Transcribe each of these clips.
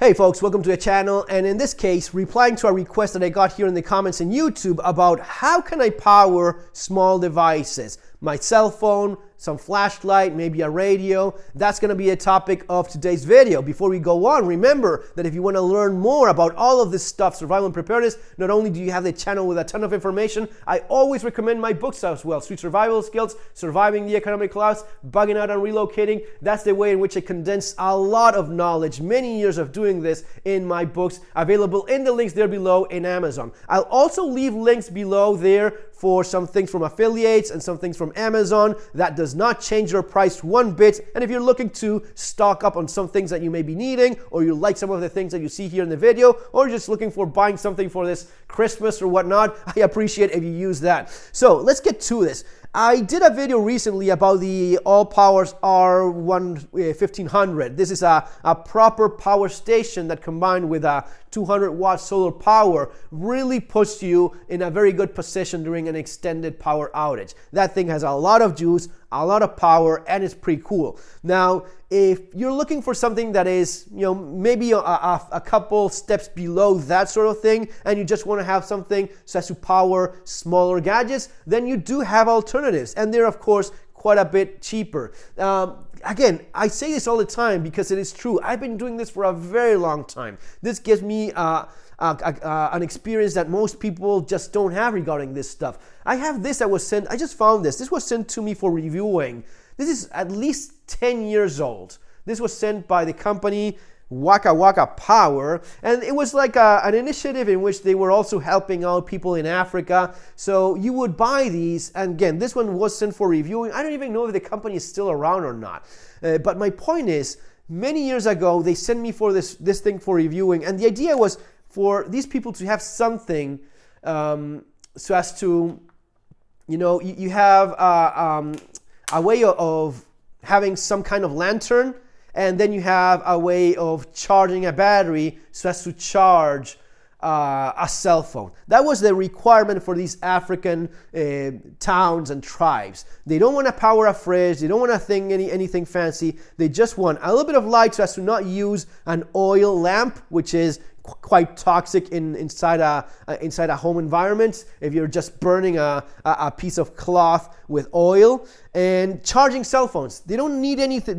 Hey folks, welcome to the channel, and in this case, replying to a request that I got here in the comments in YouTube about how can I power small devices, my cell phone, some flashlight, maybe a radio. That's going to be a topic of today's video. Before we go on, remember that if you want to learn more about all of this stuff, survival and preparedness, not only do you have the channel with a ton of information, I always recommend my books as well. Street Survival Skills, Surviving the Economic Collapse, Bugging Out and Relocating. That's the way in which I condense a lot of knowledge, many years of doing this in my books, available in the links there below in Amazon. I'll also leave links below there for some things from affiliates and some things from Amazon. That does not change your price one bit. And if you're looking to stock up on some things that you may be needing, or you like some of the things that you see here in the video, or just looking for buying something for this Christmas or whatnot, I appreciate if you use that. So let's get to this. I did a video recently about the All Powers R1500. This is a proper power station that, combined with a 200-watt solar power, really puts you in a very good position during an extended power outage. That thing has a lot of juice, a lot of power, and it's pretty cool. Now, if you're looking for something that is, maybe a couple steps below that sort of thing, and you just want to have something so as to power smaller gadgets, then you do have alternatives, and they're of course quite a bit cheaper. Again, I say this all the time because it is true. I've been doing this for a very long time. This gives me an experience that most people just don't have regarding this stuff. I have this that was sent, I just found this. This was sent to me for reviewing. This is at least 10 years old. This was sent by the company Waka Waka Power, and it was like an initiative in which they were also helping out people in Africa. So you would buy these, and again, this one was sent for reviewing. I don't even know if the company is still around or not. But my point is, many years ago, they sent me for this thing for reviewing, and the idea was for these people to have something so as to, you have a way of having some kind of lantern, and then you have a way of charging a battery so as to charge a cell phone. That was the requirement for these African towns and tribes. They don't want to power a fridge. They don't want to anything fancy. They just want a little bit of light so as to not use an oil lamp, which is quite toxic inside a home environment if you're just burning a piece of cloth with oil, and charging cell phones. They don't need anything.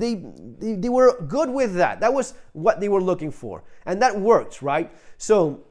They were good with that. That was what they were looking for, and that worked, right? So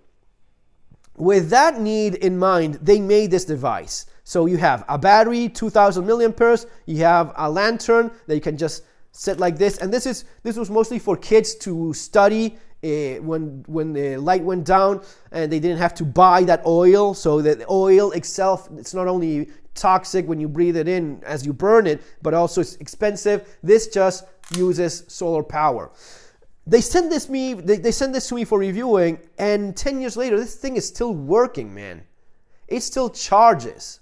with that need in mind, they made this device. So you have a battery, 2,000 milliamperes. You have a lantern that you can just set like this, and this was mostly for kids to study when the light went down, and they didn't have to buy that oil. So that oil itself, it's not only toxic when you breathe it in as you burn it, but also it's expensive. This just uses solar power. They sent this to me for reviewing, and 10 years later, this thing is still working, man. It still charges.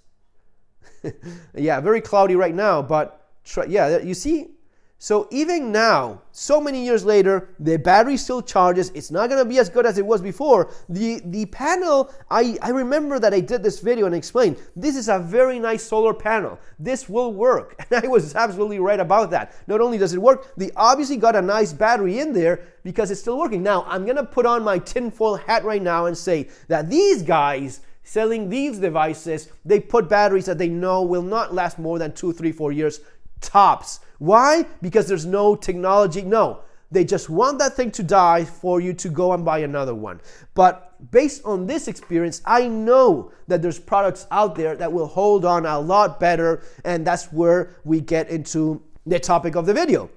Yeah, very cloudy right now, but yeah, you see. So even now, so many years later, the battery still charges. It's not going to be as good as it was before. The panel, I remember that I did this video and explained, this is a very nice solar panel. This will work. And I was absolutely right about that. Not only does it work, they obviously got a nice battery in there because it's still working. Now, I'm going to put on my tinfoil hat right now and say that these guys selling these devices, they put batteries that they know will not last more than 2, 3, 4 years tops. Why? Because there's no technology. No, they just want that thing to die for you to go and buy another one. But based on this experience, I know that there's products out there that will hold on a lot better, and that's where we get into the topic of the video.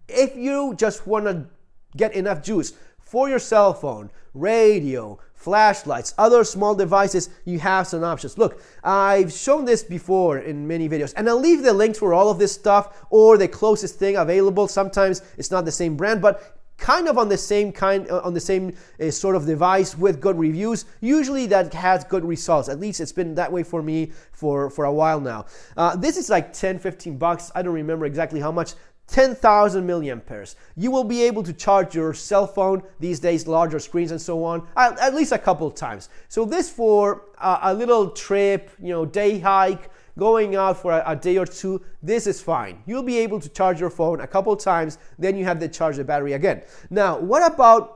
If you just want to get enough juice for your cell phone, radio, flashlights, other small devices, you have some options. Look, I've shown this before in many videos, and I'll leave the links for all of this stuff or the closest thing available. Sometimes it's not the same brand, but kind of on the same sort of device with good reviews. Usually that has good results. At least it's been that way for me for a while now. This is like 10, 15 bucks. I don't remember exactly how much. 10,000 milliamperes. You will be able to charge your cell phone these days, larger screens and so on, at least a couple times. So this for a little trip, day hike, going out for a day or two, this is fine. You'll be able to charge your phone a couple times, then you have to charge the battery again. Now, what about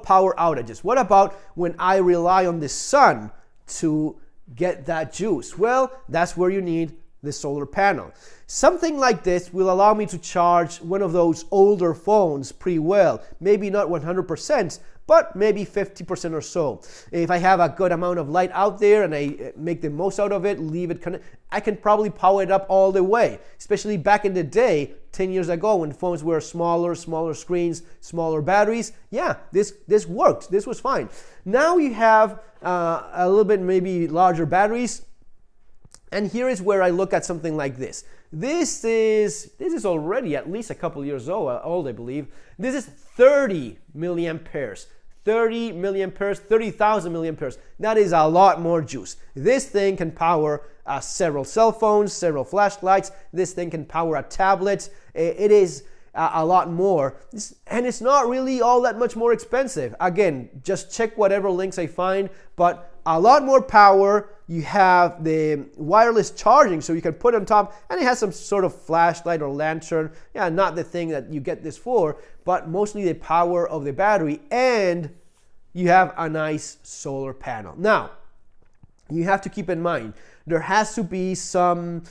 power outages? What about when I rely on the sun to get that juice? Well, that's where you need the solar panel. Something like this will allow me to charge one of those older phones pretty well. Maybe not 100%, but maybe 50% or so. If I have a good amount of light out there and I make the most out of it, leave it I can probably power it up all the way. Especially back in the day, 10 years ago, when phones were smaller screens, smaller batteries. Yeah, this worked. This was fine. Now you have a little bit maybe larger batteries. And here is where I look at something like this. This is already at least a couple years old, I believe. This is 30 milliamperes. 30 milliamperes, 30,000 milliamperes. That is a lot more juice. This thing can power several cell phones, several flashlights. This thing can power a tablet. It is a lot more. And it's not really all that much more expensive. Again, just check whatever links I find, but a lot more power. You have the wireless charging, so you can put it on top, and it has some sort of flashlight or lantern. Yeah, not the thing that you get this for, but mostly the power of the battery, and you have a nice solar panel. Now, you have to keep in mind, there has to be some,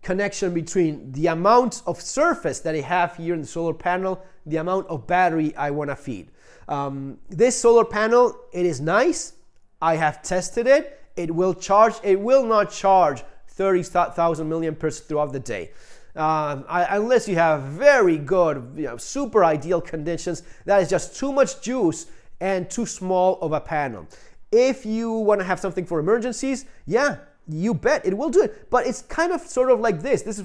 connection between the amount of surface that I have here in the solar panel, the amount of battery I want to feed. This solar panel, it is nice. I have tested it. It will not charge 30,000 milliamperes throughout the day. Unless you have very good, super ideal conditions. That is just too much juice and too small of a panel. If you want to have something for emergencies, yeah, you bet it will do it. But it's kind of sort of like this. This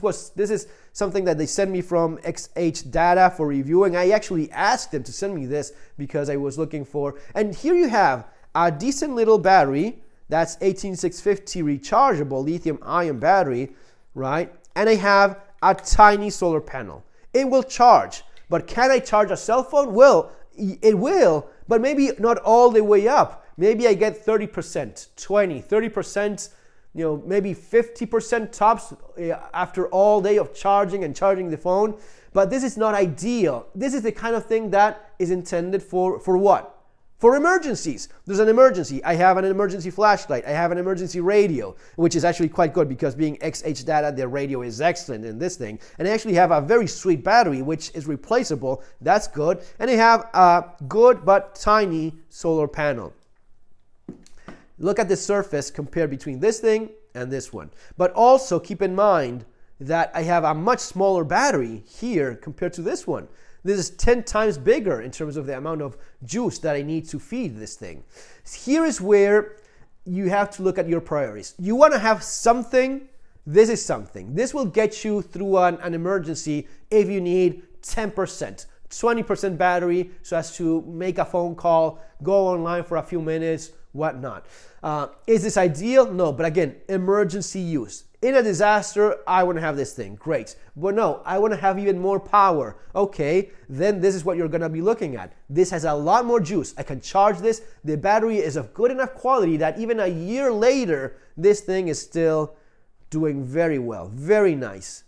is something that they sent me from XH Data for reviewing. I actually asked them to send me this because I was looking for. And here you have a decent little battery. That's 18650 rechargeable lithium-ion battery, right? And I have a tiny solar panel. It will charge, but can I charge a cell phone? Well, it will, but maybe not all the way up. Maybe I get 30%, 20, 30%, maybe 50% tops after all day of charging the phone. But this is not ideal. This is the kind of thing that is intended for what? For emergencies. There's an emergency. I have an emergency flashlight. I have an emergency radio, which is actually quite good because being XH Data, their radio is excellent in this thing. And I actually have a very sweet battery, which is replaceable. That's good. And I have a good but tiny solar panel. Look at the surface compared between this thing and this one. But also keep in mind that I have a much smaller battery here compared to this one. This is 10 times bigger in terms of the amount of juice that I need to feed this thing. Here is where you have to look at your priorities. You want to have something. This is something. This will get you through an emergency if you need 10%, 20% battery so as to make a phone call, go online for a few minutes, whatnot. Is this ideal? No, but again, emergency use. In a disaster, I want to have this thing. Great. But no, I want to have even more power. Okay, then this is what you're going to be looking at. This has a lot more juice. I can charge this. The battery is of good enough quality that even a year later, this thing is still doing very well. Very nice.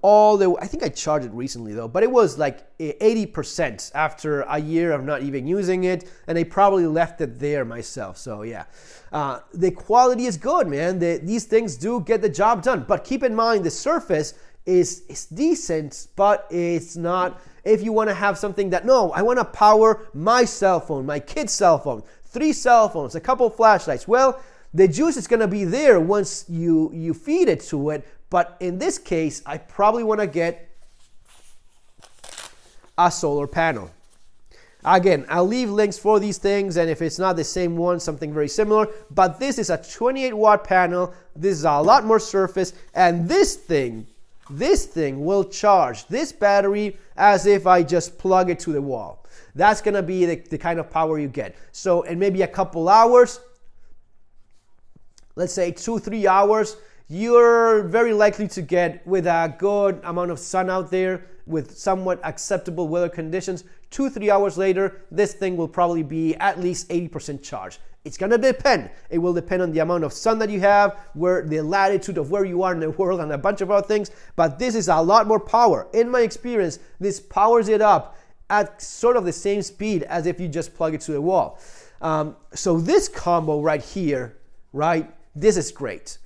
I think I charged it recently though, but it was like 80% after a year of not even using it, and I probably left it there myself. So yeah, the quality is good, man. These things do get the job done, but keep in mind the surface is decent, but it's not. If you want to have something that, no, I want to power my cell phone, my kid's cell phone, 3 cell phones, a couple flashlights. Well, the juice is going to be there once you feed it to it. But in this case, I probably want to get a solar panel. Again, I'll leave links for these things, and if it's not the same one, something very similar. But this is a 28-watt panel. This is a lot more surface, and this thing will charge this battery as if I just plug it to the wall. That's going to be the kind of power you get. So in maybe a couple hours, let's say 2-3 hours, you're very likely to get, with a good amount of sun out there, with somewhat acceptable weather conditions, 2-3 hours later, this thing will probably be at least 80% charged. It's gonna depend. It will depend on the amount of sun that you have, where the latitude of where you are in the world, and a bunch of other things. But this is a lot more power. In my experience, this powers it up at sort of the same speed as if you just plug it to the wall. So this combo right here, right? This is great.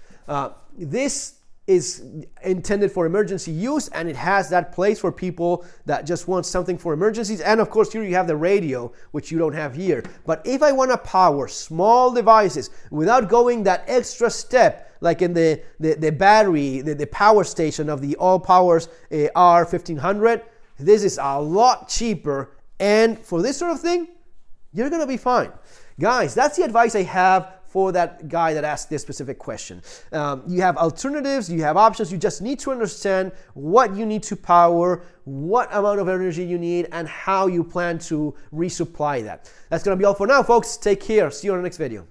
This is intended for emergency use, and it has that place for people that just want something for emergencies. And of course, here you have the radio, which you don't have here. But if I want to power small devices without going that extra step, like in the battery, the power station of the All Powers R1500, this is a lot cheaper. And for this sort of thing, you're gonna be fine. Guys, that's the advice I have for that guy that asked this specific question. You have alternatives, you have options. You just need to understand what you need to power, what amount of energy you need, and how you plan to resupply that. That's gonna be all for now, folks. Take care. See you on the next video.